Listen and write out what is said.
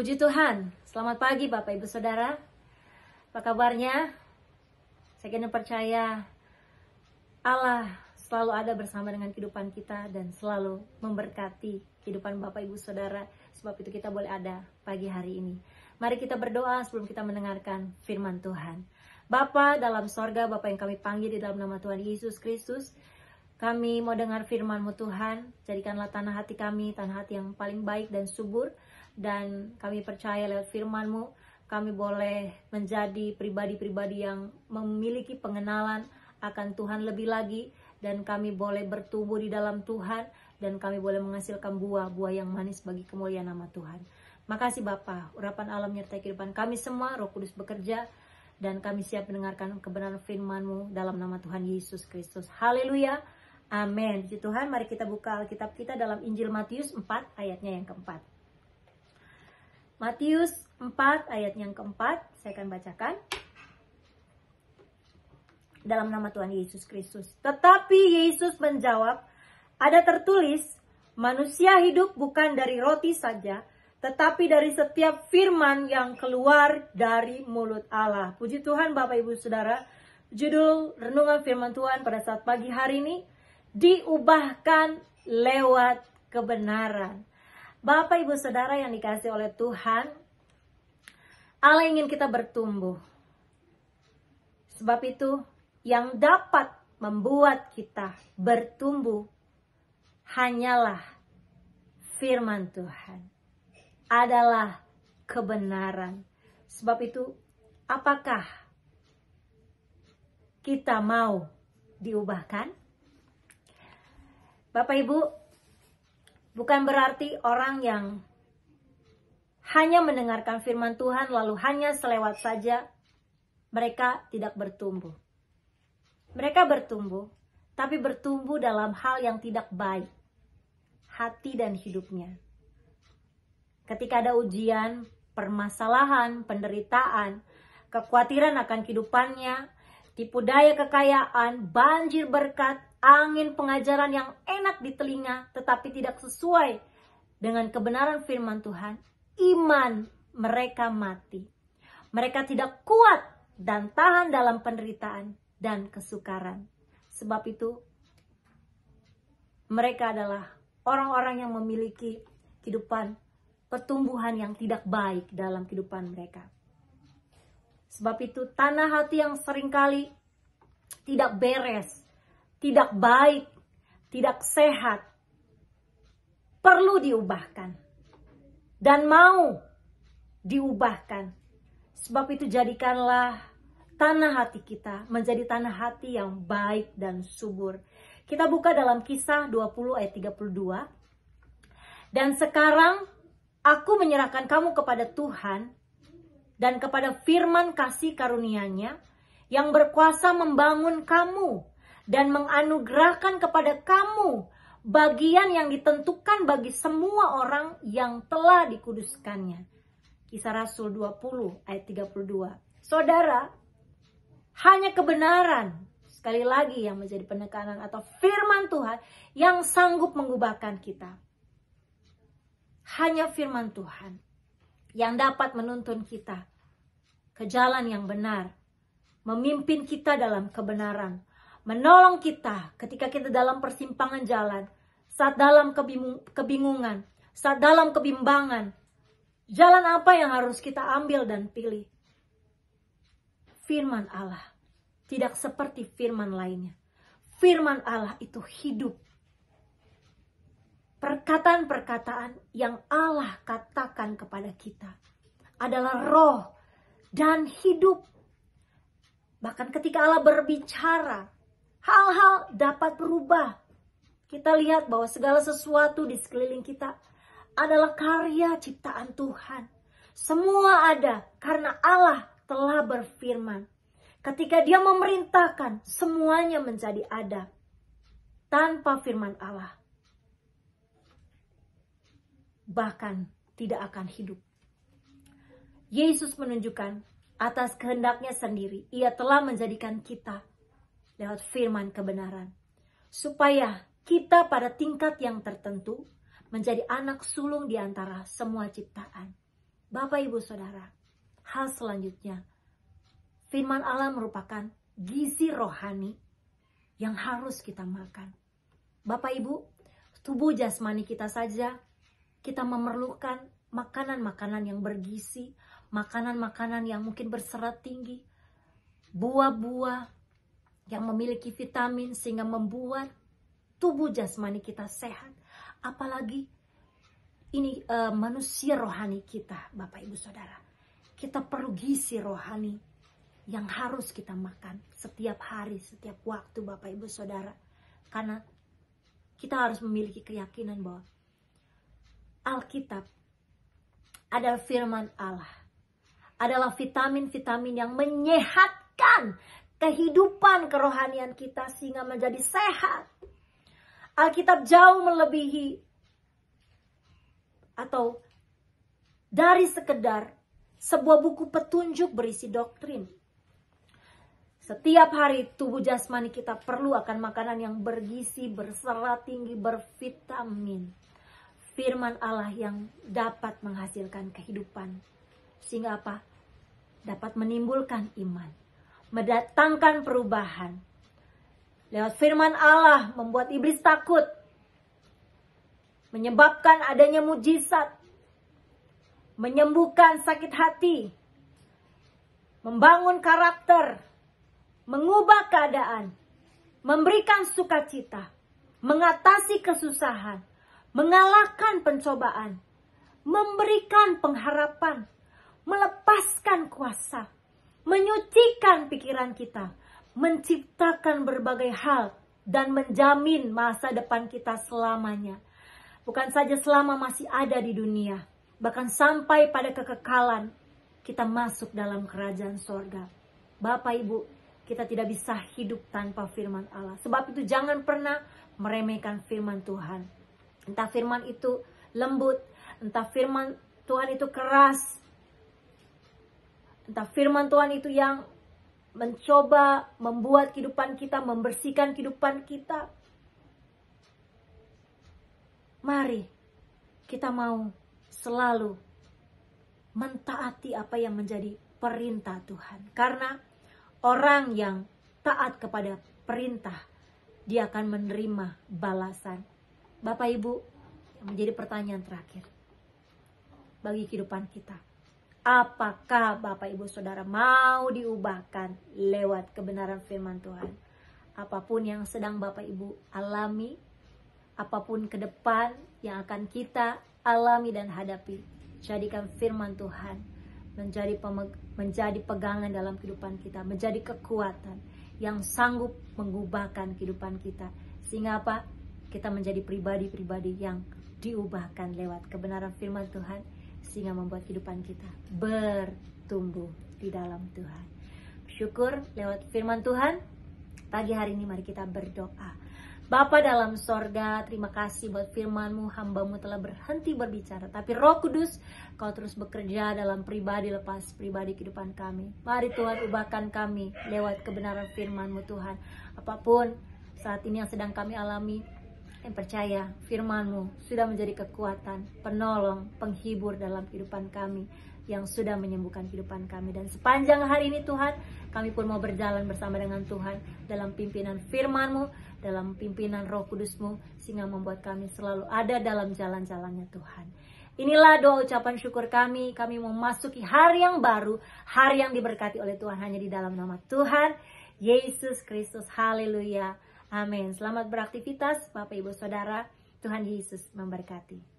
Puji Tuhan, selamat pagi Bapak Ibu Saudara. Apa kabarnya? Saya kini percaya Allah selalu ada bersama dengan kehidupan kita dan selalu memberkati kehidupan Bapak Ibu Saudara. Sebab itu kita boleh ada pagi hari ini. Mari kita berdoa sebelum kita mendengarkan firman Tuhan. Bapa dalam sorga, Bapa yang kami panggil di dalam nama Tuhan Yesus Kristus, kami mau dengar firman-Mu Tuhan. Jadikanlah tanah hati kami, tanah hati yang paling baik dan subur. Dan kami percaya lewat firman-Mu, kami boleh menjadi pribadi-pribadi yang memiliki pengenalan akan Tuhan lebih lagi. Dan kami boleh bertumbuh di dalam Tuhan. Dan kami boleh menghasilkan buah-buah yang manis bagi kemuliaan nama Tuhan. Makasih Bapa, urapan Allah menyertai kehidupan kami semua, Roh Kudus bekerja. Dan kami siap mendengarkan kebenaran firman-Mu dalam nama Tuhan Yesus Kristus. Haleluya, amin. Puji Tuhan, mari kita buka Alkitab kita dalam Injil Matius 4 ayatnya yang keempat. Matius 4 ayat yang keempat, saya akan bacakan. Dalam nama Tuhan Yesus Kristus. Tetapi Yesus menjawab, ada tertulis, manusia hidup bukan dari roti saja, tetapi dari setiap firman yang keluar dari mulut Allah. Puji Tuhan Bapak Ibu Saudara, judul renungan firman Tuhan pada saat pagi hari ini, diubahkan lewat kebenaran. Bapak Ibu Saudara yang dikasihi oleh Tuhan, Allah ingin kita bertumbuh. Sebab itu yang dapat membuat kita bertumbuh hanyalah firman Tuhan. Adalah kebenaran. Sebab itu apakah kita mau diubahkan? Bapak Ibu, bukan berarti orang yang hanya mendengarkan firman Tuhan lalu hanya selewat saja, mereka tidak bertumbuh. Mereka bertumbuh, tapi bertumbuh dalam hal yang tidak baik, hati dan hidupnya. Ketika ada ujian, permasalahan, penderitaan, kekhawatiran akan kehidupannya, tipu daya kekayaan, banjir berkat, angin pengajaran yang enak di telinga tetapi tidak sesuai dengan kebenaran firman Tuhan, iman mereka mati. Mereka tidak kuat dan tahan dalam penderitaan dan kesukaran. Sebab itu mereka adalah orang-orang yang memiliki kehidupan pertumbuhan yang tidak baik dalam kehidupan mereka. Sebab itu tanah hati yang seringkali tidak beres, tidak baik, tidak sehat, perlu diubahkan. Dan mau diubahkan. Sebab itu jadikanlah tanah hati kita menjadi tanah hati yang baik dan subur. Kita buka dalam Kisah 20 ayat 32. Dan sekarang aku menyerahkan kamu kepada Tuhan dan kepada firman kasih karunia-Nya yang berkuasa membangun kamu dan menganugerahkan kepada kamu bagian yang ditentukan bagi semua orang yang telah dikuduskannya. Kisah Rasul 20 ayat 32. Saudara, hanya kebenaran, sekali lagi yang menjadi penekanan atau firman Tuhan yang sanggup mengubahkan kita. Hanya firman Tuhan yang dapat menuntun kita ke jalan yang benar, memimpin kita dalam kebenaran, menolong kita ketika kita dalam persimpangan jalan, saat dalam kebingungan, saat dalam kebimbangan. Jalan apa yang harus kita ambil dan pilih? Firman Allah tidak seperti firman lainnya. Firman Allah itu hidup. Perkataan-perkataan yang Allah katakan kepada kita adalah roh dan hidup. Bahkan ketika Allah berbicara, hal-hal dapat berubah. Kita lihat bahwa segala sesuatu di sekeliling kita adalah karya ciptaan Tuhan. Semua ada karena Allah telah berfirman. Ketika Dia memerintahkan, semuanya menjadi ada. Tanpa firman Allah, bahkan tidak akan hidup. Yesus menunjukkan atas kehendaknya sendiri, Ia telah menjadikan kita lewat firman kebenaran. Supaya kita pada tingkat yang tertentu menjadi anak sulung di antara semua ciptaan. Bapak Ibu Saudara, hal selanjutnya, firman Allah merupakan gizi rohani yang harus kita makan. Bapak Ibu, tubuh jasmani kita saja, kita memerlukan makanan-makanan yang bergizi, makanan-makanan yang mungkin berserat tinggi, buah-buah yang memiliki vitamin sehingga membuat tubuh jasmani kita sehat. Apalagi ini manusia rohani kita, Bapak Ibu Saudara. Kita perlu gizi rohani yang harus kita makan setiap hari, setiap waktu, Bapak Ibu Saudara. Karena kita harus memiliki keyakinan bahwa Alkitab adalah firman Allah, adalah vitamin-vitamin yang menyehatkan kehidupan kerohanian kita sehingga menjadi sehat. Alkitab jauh melebihi atau dari sekedar sebuah buku petunjuk berisi doktrin. Setiap hari tubuh jasmani kita perlu akan makanan yang bergizi, berserat tinggi, bervitamin. Firman Allah yang dapat menghasilkan kehidupan. Sehingga apa? Dapat menimbulkan iman. Mendatangkan perubahan. Lewat firman Allah membuat iblis takut. Menyebabkan adanya mujizat. Menyembuhkan sakit hati. Membangun karakter. Mengubah keadaan, memberikan sukacita, mengatasi kesusahan, mengalahkan pencobaan, memberikan pengharapan, melepaskan kuasa, menyucikan pikiran kita, menciptakan berbagai hal, dan menjamin masa depan kita selamanya. Bukan saja selama masih ada di dunia, bahkan sampai pada kekekalan kita masuk dalam kerajaan sorga. Bapak Ibu, kita tidak bisa hidup tanpa firman Allah. Sebab itu jangan pernah meremehkan firman Tuhan. Entah firman itu lembut, entah firman Tuhan itu keras, entah firman Tuhan itu yang mencoba membuat kehidupan kita, membersihkan kehidupan kita. Mari kita mau selalu mentaati apa yang menjadi perintah Tuhan. Karena orang yang taat kepada perintah, dia akan menerima balasan. Bapak Ibu, menjadi pertanyaan terakhir bagi kehidupan kita. Apakah Bapak Ibu Saudara mau diubahkan lewat kebenaran firman Tuhan? Apapun yang sedang Bapak Ibu alami, apapun ke depan yang akan kita alami dan hadapi, jadikan firman Tuhan menjadi pegangan dalam kehidupan kita, menjadi kekuatan yang sanggup mengubahkan kehidupan kita. Sehingga apa? Kita menjadi pribadi-pribadi yang diubahkan lewat kebenaran firman Tuhan, sehingga membuat kehidupan kita bertumbuh di dalam Tuhan. Syukur lewat firman Tuhan. Pagi hari ini mari kita berdoa. Bapa dalam sorga, terima kasih buat firman-Mu, hamba-Mu telah berhenti berbicara. Tapi Roh Kudus, Kau terus bekerja dalam pribadi lepas pribadi kehidupan kami. Mari Tuhan ubahkan kami lewat kebenaran firman-Mu Tuhan. Apapun saat ini yang sedang kami alami, yang percaya firman-Mu sudah menjadi kekuatan, penolong, penghibur dalam kehidupan kami, yang sudah menyembuhkan kehidupan kami. Dan sepanjang hari ini Tuhan, kami pun mau berjalan bersama dengan Tuhan dalam pimpinan firman-Mu, dalam pimpinan Roh Kudus-Mu, sehingga membuat kami selalu ada dalam jalan-jalannya Tuhan. Inilah doa ucapan syukur kami memasuki hari yang baru, hari yang diberkati oleh Tuhan hanya di dalam nama Tuhan Yesus Kristus. Haleluya. Amin. Selamat beraktivitas Bapak Ibu Saudara. Tuhan Yesus memberkati.